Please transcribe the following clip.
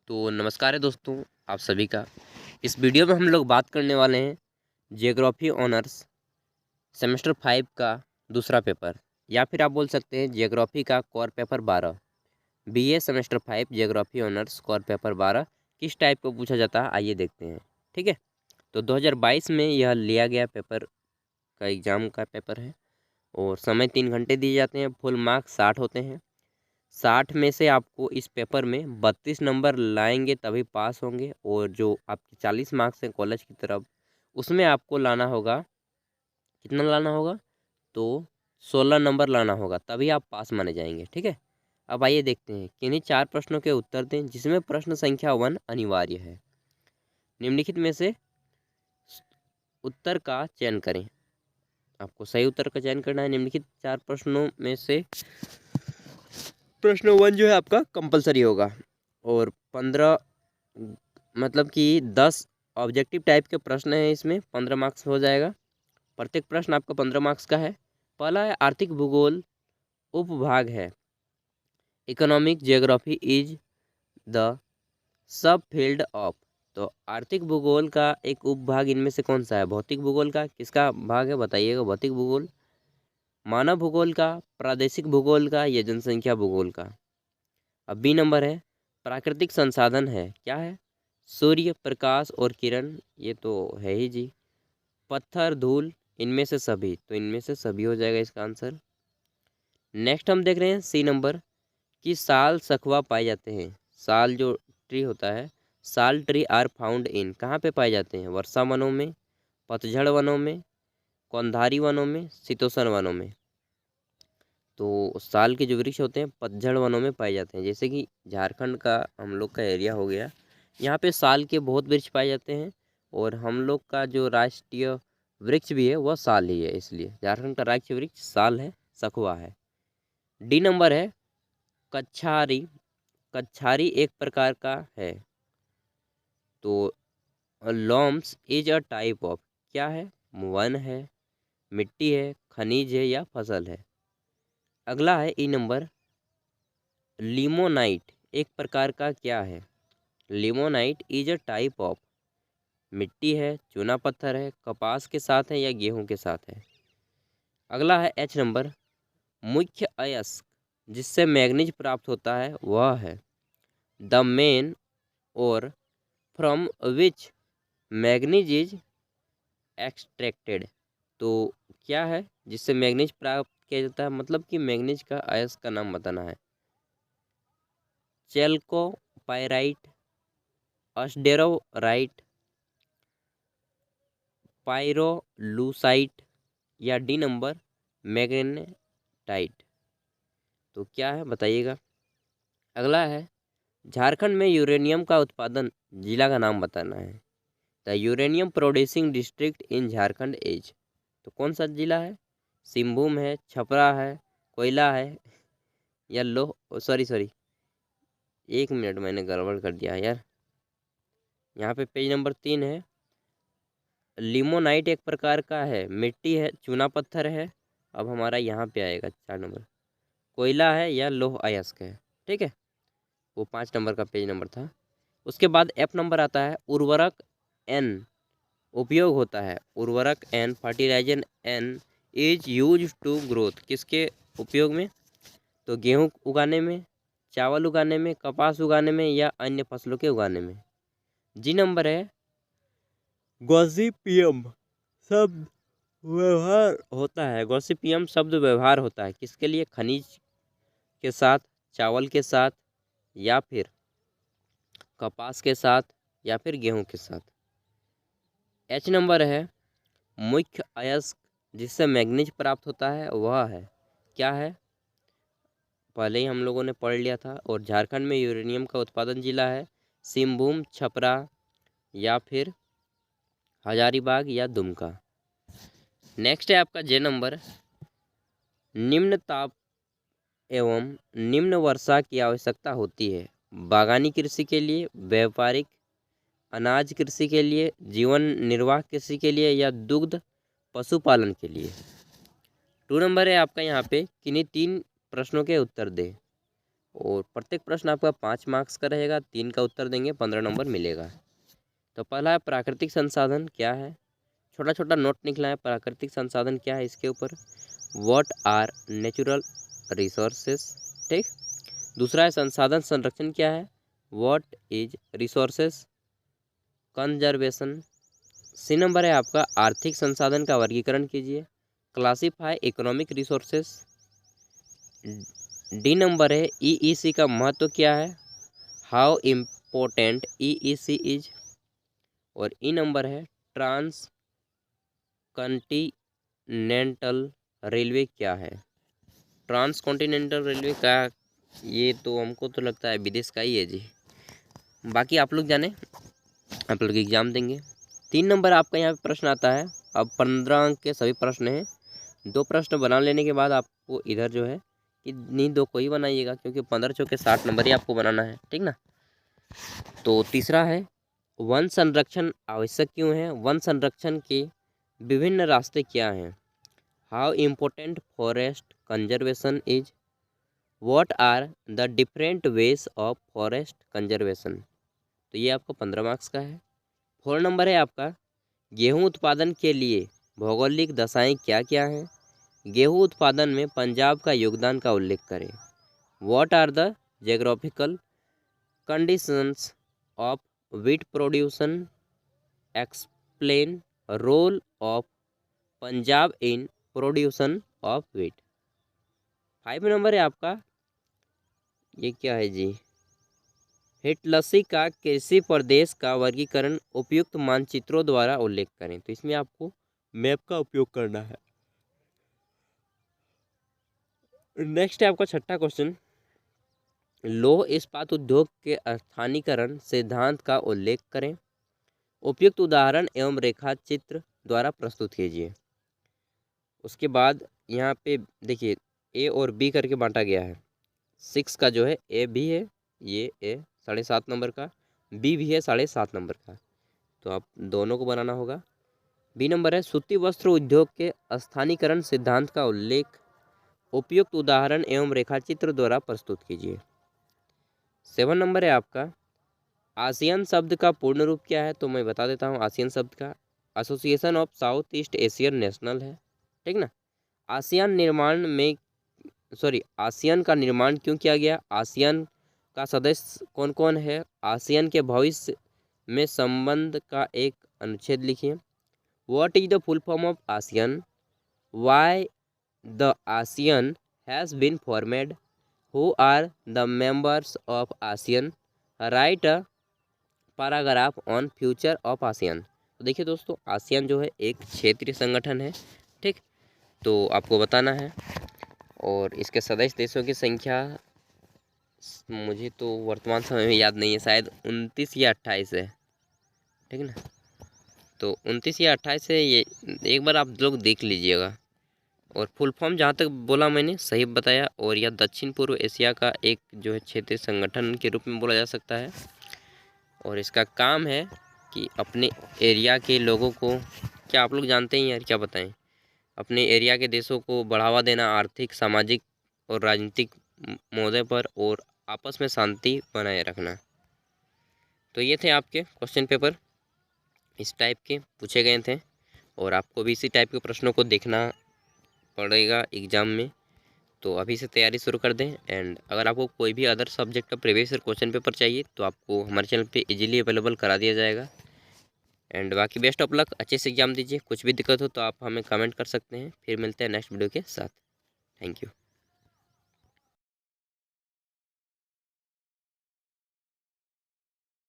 तो नमस्कार है दोस्तों, आप सभी का। इस वीडियो में हम लोग बात करने वाले हैं जियोग्राफी ऑनर्स सेमेस्टर 5 का दूसरा पेपर, या फिर आप बोल सकते हैं जियोग्राफी का core paper 12। BA semester 5 geography honours core paper 12 किस टाइप को पूछा जाता है, आइए देखते हैं। ठीक है, तो 2022 में यह लिया गया पेपर का एग्ज़ाम का पेपर है और समय 3 घंटे दिए जाते हैं। फुल मार्क्स 60 होते हैं। 60 में से आपको इस पेपर में 32 नंबर लाएंगे तभी पास होंगे, और जो आपके 40 मार्क्स हैं कॉलेज की तरफ, उसमें आपको लाना होगा, कितना लाना होगा, तो 16 नंबर लाना होगा, तभी आप पास माने जाएंगे। ठीक है, अब आइए देखते हैं। किन्हीं 4 प्रश्नों के उत्तर दें जिसमें प्रश्न संख्या 1 अनिवार्य है। निम्नलिखित में से उत्तर का चयन करें। आपको सही उत्तर का चयन करना है। निम्नलिखित 4 प्रश्नों में से प्रश्न 1 जो है आपका कंपलसरी होगा, और 15 मतलब कि 10 ऑब्जेक्टिव टाइप के प्रश्न हैं, इसमें 15 मार्क्स हो जाएगा। प्रत्येक प्रश्न आपका 15 मार्क्स का है। पहला है आर्थिक भूगोल उपभाग है। Economic geography is the sub field of. तो आर्थिक भूगोल का एक उपभाग इनमें से कौन सा है? भौतिक भूगोल का किसका भाग है, बताइएगा। भौतिक भूगोल, मानव भूगोल का, प्रादेशिक भूगोल का, या जनसंख्या भूगोल का। अब बी नंबर है प्राकृतिक संसाधन है, क्या है? सूर्य प्रकाश और किरण, ये तो है ही जी। पत्थर धूल, इनमें से सभी, तो इनमें से सभी हो जाएगा इसका आंसर। नेक्स्ट हम देख रहे हैं सी नंबर कि साल सखुआ पाए जाते हैं। साल जो ट्री होता है, साल ट्री आर फाउंड इन, कहाँ पे पाए जाते हैं? वर्षा वनों में, पतझड़ वनों में, कौंधारी वनों में, शीतोष्ण वनों में। तो साल के जो वृक्ष होते हैं पतझड़ वनों में पाए जाते हैं। जैसे कि झारखंड का हम लोग का एरिया हो गया, यहाँ पे साल के बहुत वृक्ष पाए जाते हैं, और हम लोग का जो राष्ट्रीय वृक्ष भी है वह साल ही है, इसलिए झारखंड का राष्ट्रीय वृक्ष साल है, सखुआ है। डी नंबर है कच्छारी। कच्छारी एक प्रकार का है। तो लॉम्स इज अ टाइप ऑफ, क्या है? वन है, मिट्टी है, खनिज है, या फसल है। अगला है ई नंबर लिमोनाइट एक प्रकार का क्या है? Limonite is a type of, मिट्टी है, चूना पत्थर है, कपास के साथ है, या गेहूं के साथ है। अगला है एच नंबर मुख्य अयस्क जिससे मैग्नीज प्राप्त होता है वह है द मेन और from which manganese is extracted. तो क्या है जिससे मैग्नीज प्राप्त किया जाता है, मतलब कि मैग्नीज का अयस्क का नाम बताना है। चेल्कोपाइराइट, अस्टेरोराइट, पाइरोलूसाइट, या डी नंबर मैग्नेटाइट। तो क्या है बताइएगा। अगला है झारखंड में यूरेनियम का उत्पादन जिला का नाम बताना है। The uranium producing district in Jharkhand is. तो कौन सा जिला है? सिंहभूम है, छपरा है, कोयला है, या लोह, सॉरी सॉरी, एक मिनट, मैंने गड़बड़ कर दिया यार। यहाँ पे पेज नंबर 3 है। लिमोनाइट एक प्रकार का है, मिट्टी है, चूना पत्थर है। अब हमारा यहाँ पे आएगा 4 नंबर, कोयला है या लौह अयस्क है। ठीक है, वो 5 नंबर का पेज नंबर था। उसके बाद एफ नंबर आता है उर्वरक एन उपयोग होता है। उर्वरक N, fertiliser N is use to growth, किसके उपयोग में? तो गेहूँ उगाने में, चावल उगाने में, कपास उगाने में, या अन्य फसलों के उगाने में। जी नंबर है गॉसिपियम शब्द व्यवहार होता है। गॉसिपियम शब्द व्यवहार होता है किसके लिए? खनिज के साथ, चावल के साथ, या फिर कपास के साथ, या फिर गेहूं के साथ। एच नंबर है मुख्य अयस्क जिससे मैग्नीज प्राप्त होता है वह है, क्या है? पहले ही हम लोगों ने पढ़ लिया था। और झारखंड में यूरेनियम का उत्पादन जिला है सिंहभूम, छपरा, या फिर हजारीबाग, या दुमका। नेक्स्ट है आपका जे नंबर निम्न ताप एवं निम्न वर्षा की आवश्यकता होती है बागानी कृषि के लिए, व्यापारिक अनाज कृषि के लिए, जीवन निर्वाह कृषि के लिए, या दुग्ध पशुपालन के लिए। 2 नंबर है आपका यहाँ पे किन्हीं 3 प्रश्नों के उत्तर दे, और प्रत्येक प्रश्न आपका 5 मार्क्स का रहेगा। 3 का उत्तर देंगे 15 नंबर मिलेगा। तो पहला है प्राकृतिक संसाधन क्या है, छोटा छोटा नोट निकला है, प्राकृतिक संसाधन क्या है इसके ऊपर। व्हाट आर नेचुरल रिसोर्सेस, ठीक। दूसरा है संसाधन संरक्षण क्या है, what is resources conservation. C number है आपका आर्थिक संसाधन का वर्गीकरण कीजिए, classify economic resources. D number है ईईसी का महत्व क्या है, हाउ इम्पोर्टेंट ईईसी इज। और ई नंबर है ट्रांस कॉन्टिनेंटल रेलवे क्या है। ट्रांस कॉन्टिनेंटल रेलवे का ये तो हमको तो लगता है विदेश का ही है जी, बाकी आप लोग जाने, आप लोग एग्जाम देंगे। 3 नंबर आपका यहाँ पे प्रश्न आता है। अब 15 अंक के सभी प्रश्न हैं, 2 प्रश्न बना लेने के बाद आपको इधर जो है इन्हीं 2 को ही बनाइएगा, क्योंकि 15 चौके 60 नंबर ही आपको बनाना है, ठीक ना। तो तीसरा है वन संरक्षण आवश्यक क्यों है, वन संरक्षण के विभिन्न रास्ते क्या हैं, how important forest conservation is, what are the different ways of forest conservation. तो ये आपको 15 मार्क्स का है। 4 नंबर है आपका गेहूं उत्पादन के लिए भौगोलिक दशाएं क्या क्या हैं, गेहूं उत्पादन में पंजाब का योगदान का उल्लेख करें। What are the geographical conditions of wheat production, explain role of Punjab in production of wheat. 5 number है आपका ये क्या है जी, हिटलसी का कृषि प्रदेश का वर्गीकरण उपयुक्त मानचित्रों द्वारा उल्लेख करें। तो इसमें आपको मैप का उपयोग करना है। नेक्स्ट है आपका 6ठा क्वेश्चन, लौह इस्पात उद्योग के स्थानीयकरण सिद्धांत का उल्लेख करें, उपयुक्त उदाहरण एवं रेखा चित्र द्वारा प्रस्तुत कीजिए। उसके बाद यहाँ पे देखिए ए और बी करके बांटा गया है। 6 का जो है ए भी है, ये ए 7.5 नंबर का, बी भी है 7.5 नंबर का, तो आप दोनों को बनाना होगा। बी नंबर है सूती वस्त्र उद्योग के स्थानीयकरण सिद्धांत का उल्लेख, उपयुक्त उदाहरण एवं रेखाचित्र द्वारा प्रस्तुत कीजिए। 7 नंबर है आपका आसियान शब्द का पूर्ण रूप क्या है, तो मैं बता देता हूँ। आसियान शब्द का association of south east Asian national है, ठीक ना। आसियान निर्माण में आसियान का निर्माण क्यों किया गया, आसियान का सदस्य कौन कौन है, आसियान के भविष्य में संबंध का एक अनुच्छेद लिखिए। What is the full form of ASEAN, why the ASEAN has been formed, who are the members of ASEAN, write a paragraph on future of ASEAN. तो देखिए दोस्तों, आसियान जो है एक क्षेत्रीय संगठन है, ठीक। तो आपको बताना है, और इसके सदस्य देशों की संख्या मुझे तो वर्तमान समय में याद नहीं है, शायद 29 या 28 है, ठीक ना। तो 29 या 28 है ये, एक बार आप लोग देख लीजिएगा। और फुल फॉर्म जहाँ तक बोला मैंने सही बताया, और यह दक्षिण पूर्व एशिया का एक जो है क्षेत्रीय संगठन के रूप में बोला जा सकता है। और इसका काम है कि अपने एरिया के लोगों को, क्या आप लोग जानते हैं यार, क्या बताएं, अपने एरिया के देशों को बढ़ावा देना, आर्थिक सामाजिक और राजनीतिक मुद्दे पर, और आपस में शांति बनाए रखना। तो ये थे आपके क्वेश्चन पेपर, इस टाइप के पूछे गए थे, और आपको भी इसी टाइप के प्रश्नों को देखना पड़ेगा एग्ज़ाम में। तो अभी से तैयारी शुरू कर दें। एंड अगर आपको कोई भी अदर सब्जेक्ट का प्रीवियस ईयर क्वेश्चन पेपर चाहिए तो आपको हमारे चैनल पे इजीली अवेलेबल करा दिया जाएगा। एंड बाकी बेस्ट ऑफ लक, अच्छे से एग्जाम दीजिए। कुछ भी दिक्कत हो तो आप हमें कमेंट कर सकते हैं। फिर मिलते हैं नेक्स्ट वीडियो के साथ। Thank you.